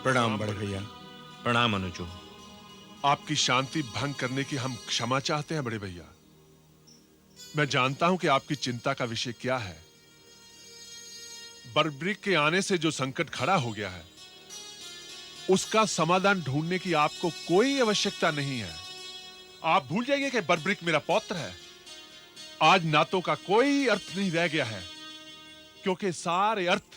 प्रणाम बड़े भैया। प्रणाम अनुजो। आपकी शांति भंग करने की हम क्षमा चाहते हैं बड़े भैया। मैं जानता हूं कि आपकी चिंता का विषय क्या है। बर्बरिक के आने से जो संकट खड़ा हो गया है, उसका समाधान ढूंढने की आपको कोई आवश्यकता नहीं है। आप भूल जाइए कि बर्बरिक मेरा पौत्र है। आज नातों का कोई अर्थ नहीं रह गया है, क्योंकि सारे अर्थ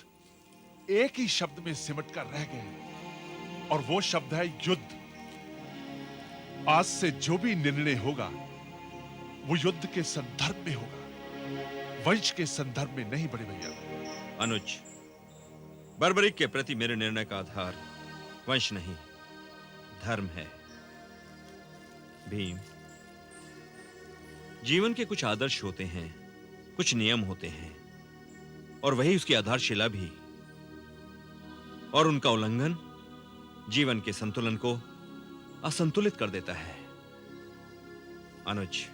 एक ही शब्द में सिमट कर रह गए हैं, और वो शब्द है युद्ध। आज से जो भी निर्णय होगा वो युद्ध के संदर्भ में होगा, वंश के संदर्भ में नहीं बड़े भैया। अनुज, बर्बरिक के प्रति मेरे निर्णय का आधार वंश नहीं, धर्म है। भीम, जीवन के कुछ आदर्श होते हैं, कुछ नियम होते हैं, और वही उसकी आधारशिला भी। और उनका उल्लंघन जीवन के संतुलन को असंतुलित कर देता है। अनुज,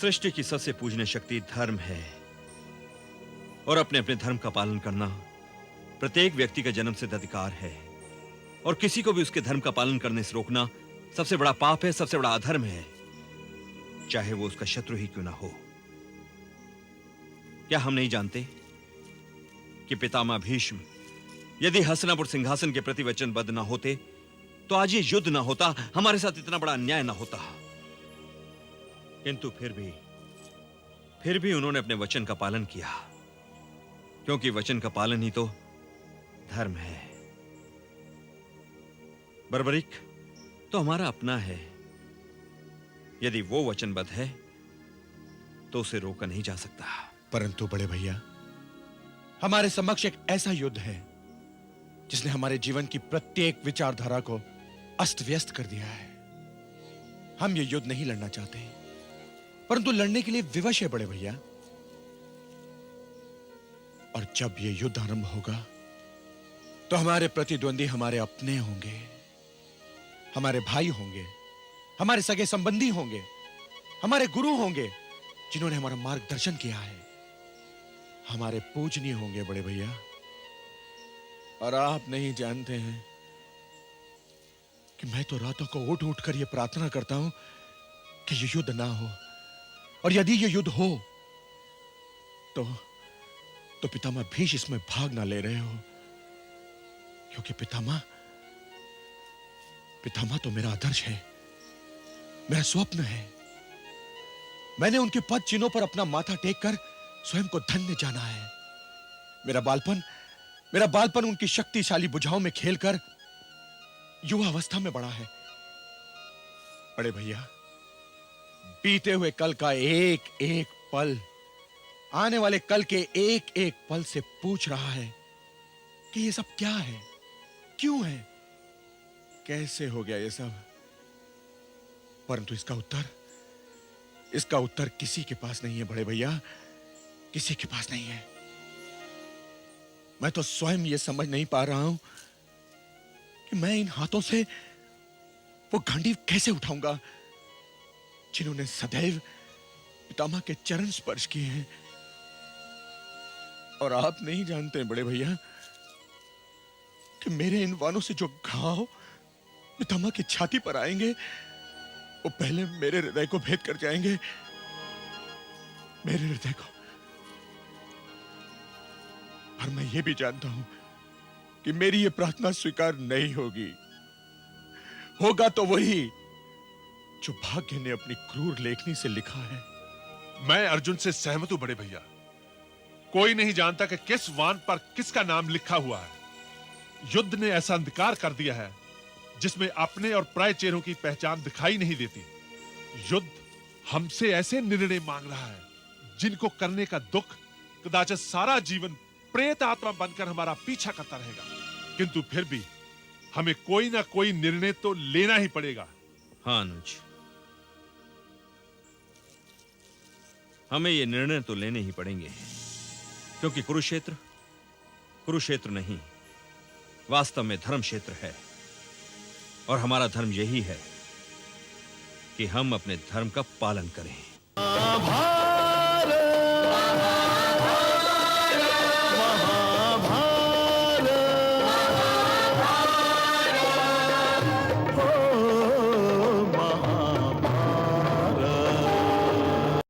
सृष्टि की सबसे पूजनीय शक्ति धर्म है, और अपने अपने धर्म का पालन करना प्रत्येक व्यक्ति का जन्मसिद्ध अधिकार है। और किसी को भी उसके धर्म का पालन करने से रोकना सबसे बड़ा पाप है, सबसे बड़ा अधर्म है, चाहे वो उसका शत्रु ही क्यों ना हो। क्या हम नहीं जानते कि पितामह भीष्म यदि हस्तिनापुर सिंहासन के प्रति वचनबद्ध ना होते तो आज ये युद्ध ना होता, हमारे साथ इतना बड़ा अन्याय ना होता। किंतु फिर भी उन्होंने अपने वचन का पालन किया, क्योंकि वचन का पालन ही तो धर्म है। बर्बरिक तो हमारा अपना है। यदि वो वचनबद्ध है तो उसे रोका नहीं जा सकता। परंतु बड़े भैया, हमारे समक्ष एक ऐसा युद्ध है जिसने हमारे जीवन की प्रत्येक विचारधारा को अस्त व्यस्त कर दिया है। हम ये युद्ध नहीं लड़ना चाहते, परंतु लड़ने के लिए विवश है बड़े भैया। और जब ये युद्ध आरंभ होगा तो हमारे प्रतिद्वंदी हमारे अपने होंगे, हमारे भाई होंगे, हमारे सगे संबंधी होंगे, हमारे गुरु होंगे जिन्होंने हमारा मार्गदर्शन किया है, हमारे पूजनीय होंगे बड़े भैया। और आप नहीं जानते हैं कि मैं तो रातों को उठ उठ कर यह प्रार्थना करता हूं कि यह युद्ध ना हो, और यदि यह युद्ध हो तो पितामह भीष्म इसमें भाग ना ले रहे हो, क्योंकि पितामह तो मेरा आदर्श है, मेरा स्वप्न है। मैंने उनके पद चिन्हों पर अपना माथा टेक कर स्वयं को धन्य जाना है। मेरा बालपन उनकी शक्तिशाली भुजाओं में खेलकर युवा अवस्था में बढ़ा है। बड़े भैया, बीते हुए कल का एक एक पल आने वाले कल के एक एक पल से पूछ रहा है कि ये सब क्या है, क्यों है, कैसे हो गया ये सब। परंतु इसका उत्तर किसी के पास नहीं है बड़े भैया, किसी के पास नहीं है। मैं तो स्वयं यह समझ नहीं पा रहा हूं कि मैं इन हाथों से वो गांडीव कैसे उठाऊंगा जिन्होंने सदैव पितामह के चरण स्पर्श किए हैं। और आप नहीं जानते बड़े भैया कि मेरे इन वालों से जो घाव पितामह की छाती पर आएंगे वो पहले मेरे हृदय को भेद कर जाएंगे, मेरे हृदय को। और मैं ये भी जानता हूं कि मेरी ये प्रार्थना स्वीकार नहीं होगी। होगा तो वही जो भाग्य ने अपनी क्रूर लेखनी से लिखा है। मैं अर्जुन से सहमत हूं बड़े भैया। कोई नहीं जानता कि किस वान पर किसका नाम लिखा हुआ है। युद्ध ने ऐसा अंधकार कर दिया है जिसमें अपने और पराये चेहरों की पहचान दिखाई नहीं देती। युद्ध हमसे ऐसे निर्णय मांग रहा है जिनको करने का दुख कदाचित सारा जीवन प्रेत आत्मा बनकर हमारा पीछा करता रहेगा। किंतु फिर भी हमें कोई ना कोई निर्णय तो लेना ही पड़ेगा। हाँ अनुज, हमें ये निर्णय तो लेने ही पड़ेंगे, क्योंकि कुरुक्षेत्र कुरुक्षेत्र नहीं, वास्तव में धर्म क्षेत्र है। और हमारा धर्म यही है कि हम अपने धर्म का पालन करें।